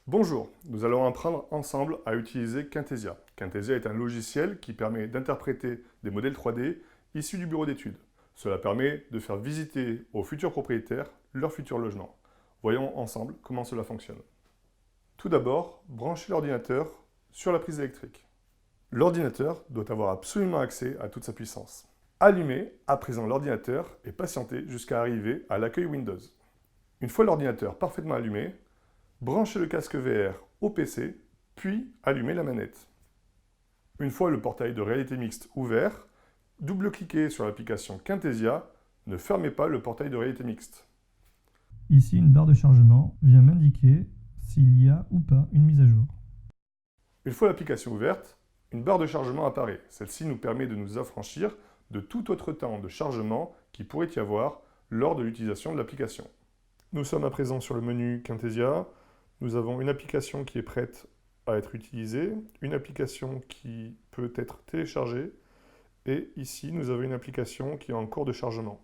Bonjour, nous allons apprendre ensemble à utiliser Camtasia. Camtasia est un logiciel qui permet d'interpréter des modèles 3D issus du bureau d'études. Cela permet de faire visiter aux futurs propriétaires leur futur logement. Voyons ensemble comment cela fonctionne. Tout d'abord, branchez l'ordinateur sur la prise électrique. L'ordinateur doit avoir absolument accès à toute sa puissance. Allumez à présent l'ordinateur et patientez jusqu'à arriver à l'accueil Windows. Une fois l'ordinateur parfaitement allumé, branchez le casque VR au PC, puis allumez la manette. Une fois le portail de réalité mixte ouvert, double-cliquez sur l'application Camtasia, ne fermez pas le portail de réalité mixte. Ici, une barre de chargement vient m'indiquer s'il y a ou pas une mise à jour. Une fois l'application ouverte, une barre de chargement apparaît. Celle-ci nous permet de nous affranchir de tout autre temps de chargement qui pourrait y avoir lors de l'utilisation de l'application. Nous sommes à présent sur le menu Camtasia. Nous avons une application qui est prête à être utilisée, une application qui peut être téléchargée, et ici, nous avons une application qui est en cours de chargement.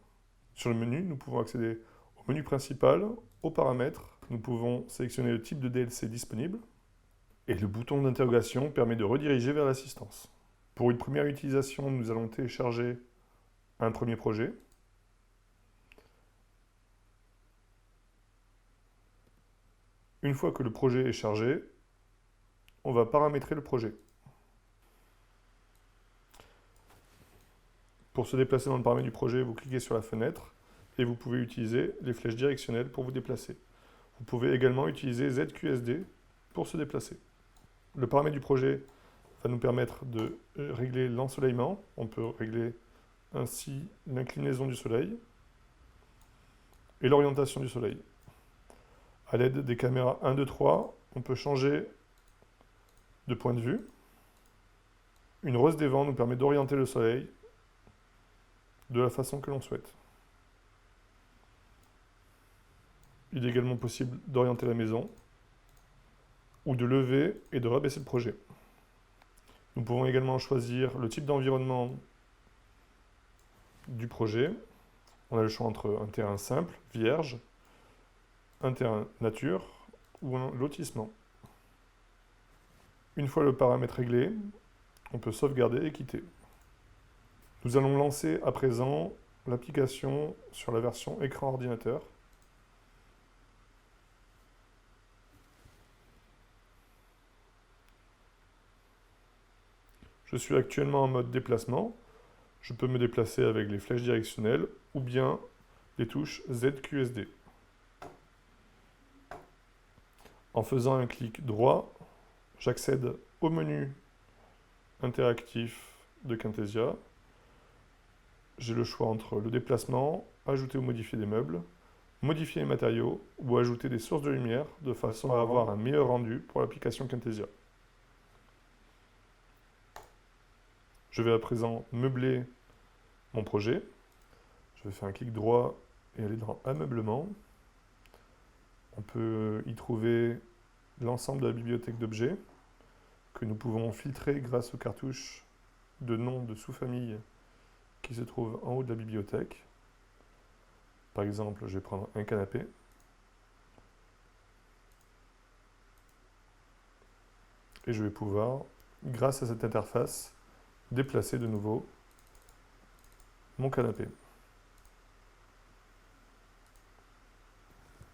Sur le menu, nous pouvons accéder au menu principal, aux paramètres, nous pouvons sélectionner le type de DLC disponible, et le bouton d'interrogation permet de rediriger vers l'assistance. Pour une première utilisation, nous allons télécharger un premier projet. Une fois que le projet est chargé, on va paramétrer le projet. Pour se déplacer dans le paramètre du projet, vous cliquez sur la fenêtre et vous pouvez utiliser les flèches directionnelles pour vous déplacer. Vous pouvez également utiliser ZQSD pour se déplacer. Le paramètre du projet va nous permettre de régler l'ensoleillement. On peut régler ainsi l'inclinaison du soleil et l'orientation du soleil. À l'aide des caméras 1, 2, 3, on peut changer de point de vue. Une rose des vents nous permet d'orienter le soleil de la façon que l'on souhaite. Il est également possible d'orienter la maison ou de lever et de rabaisser le projet. Nous pouvons également choisir le type d'environnement du projet. On a le choix entre un terrain simple, vierge, un terrain nature ou un lotissement. Une fois le paramètre réglé, on peut sauvegarder et quitter. Nous allons lancer à présent l'application sur la version écran ordinateur. Je suis actuellement en mode déplacement. Je peux me déplacer avec les flèches directionnelles ou bien les touches ZQSD. En faisant un clic droit, j'accède au menu interactif de Camtasia. J'ai le choix entre le déplacement, ajouter ou modifier des meubles, modifier les matériaux ou ajouter des sources de lumière de façon à avoir un meilleur rendu pour l'application Camtasia. Je vais à présent meubler mon projet. Je vais faire un clic droit et aller dans Ameublement. On peut y trouver l'ensemble de la bibliothèque d'objets que nous pouvons filtrer grâce aux cartouches de nom de sous-famille qui se trouvent en haut de la bibliothèque. Par exemple, je vais prendre un canapé. Et je vais pouvoir, grâce à cette interface, déplacer de nouveau mon canapé.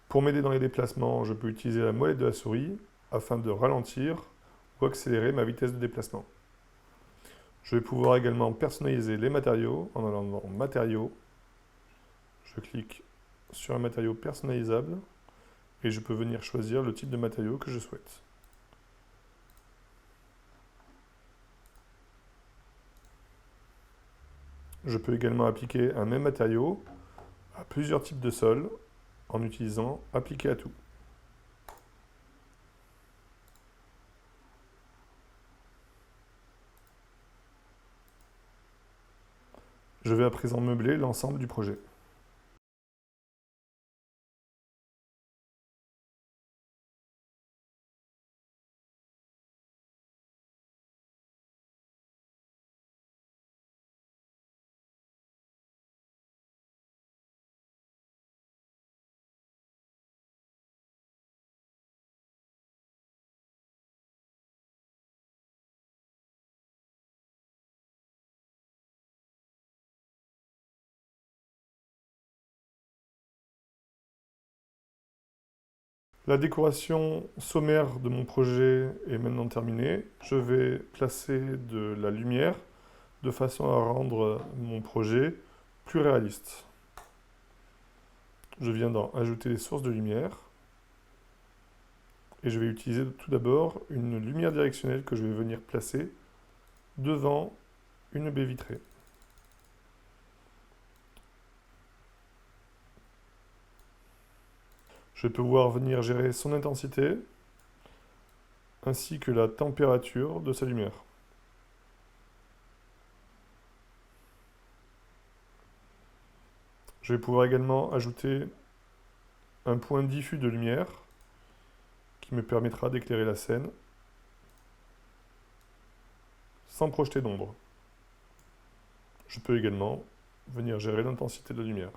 Pour m'aider dans les déplacements, je peux utiliser la molette de la souris afin de ralentir ou accélérer ma vitesse de déplacement. Je vais pouvoir également personnaliser les matériaux en allant dans Matériaux. Je clique sur un matériau personnalisable et je peux venir choisir le type de matériau que je souhaite. Je peux également appliquer un même matériau à plusieurs types de sols en utilisant Appliquer à tout. Je vais à présent meubler l'ensemble du projet. La décoration sommaire de mon projet est maintenant terminée. Je vais placer de la lumière de façon à rendre mon projet plus réaliste. Je viens d'en ajouter les sources de lumière. Et je vais utiliser tout d'abord une lumière directionnelle que je vais venir placer devant une baie vitrée. Je vais pouvoir venir gérer son intensité ainsi que la température de sa lumière. Je vais pouvoir également ajouter un point diffus de lumière qui me permettra d'éclairer la scène sans projeter d'ombre. Je peux également venir gérer l'intensité de la lumière.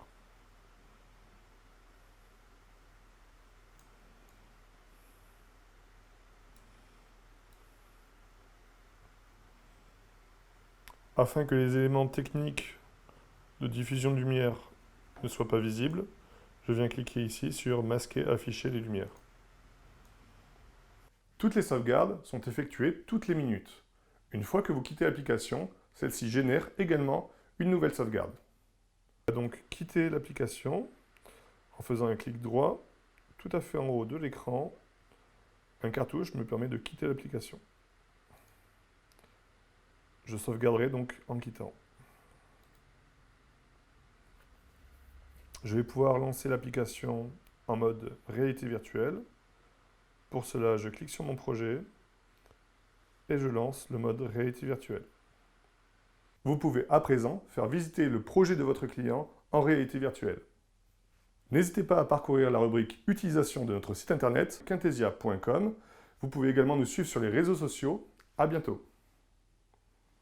Afin que les éléments techniques de diffusion de lumière ne soient pas visibles, je viens cliquer ici sur masquer, afficher les lumières. Toutes les sauvegardes sont effectuées toutes les minutes. Une fois que vous quittez l'application, celle-ci génère également une nouvelle sauvegarde. On va donc quitter l'application en faisant un clic droit tout à fait en haut de l'écran. Un cartouche me permet de quitter l'application. Je sauvegarderai donc en quittant. Je vais pouvoir lancer l'application en mode réalité virtuelle. Pour cela, je clique sur mon projet et je lance le mode réalité virtuelle. Vous pouvez à présent faire visiter le projet de votre client en réalité virtuelle. N'hésitez pas à parcourir la rubrique utilisation de notre site internet quintesia.com. Vous pouvez également nous suivre sur les réseaux sociaux. À bientôt.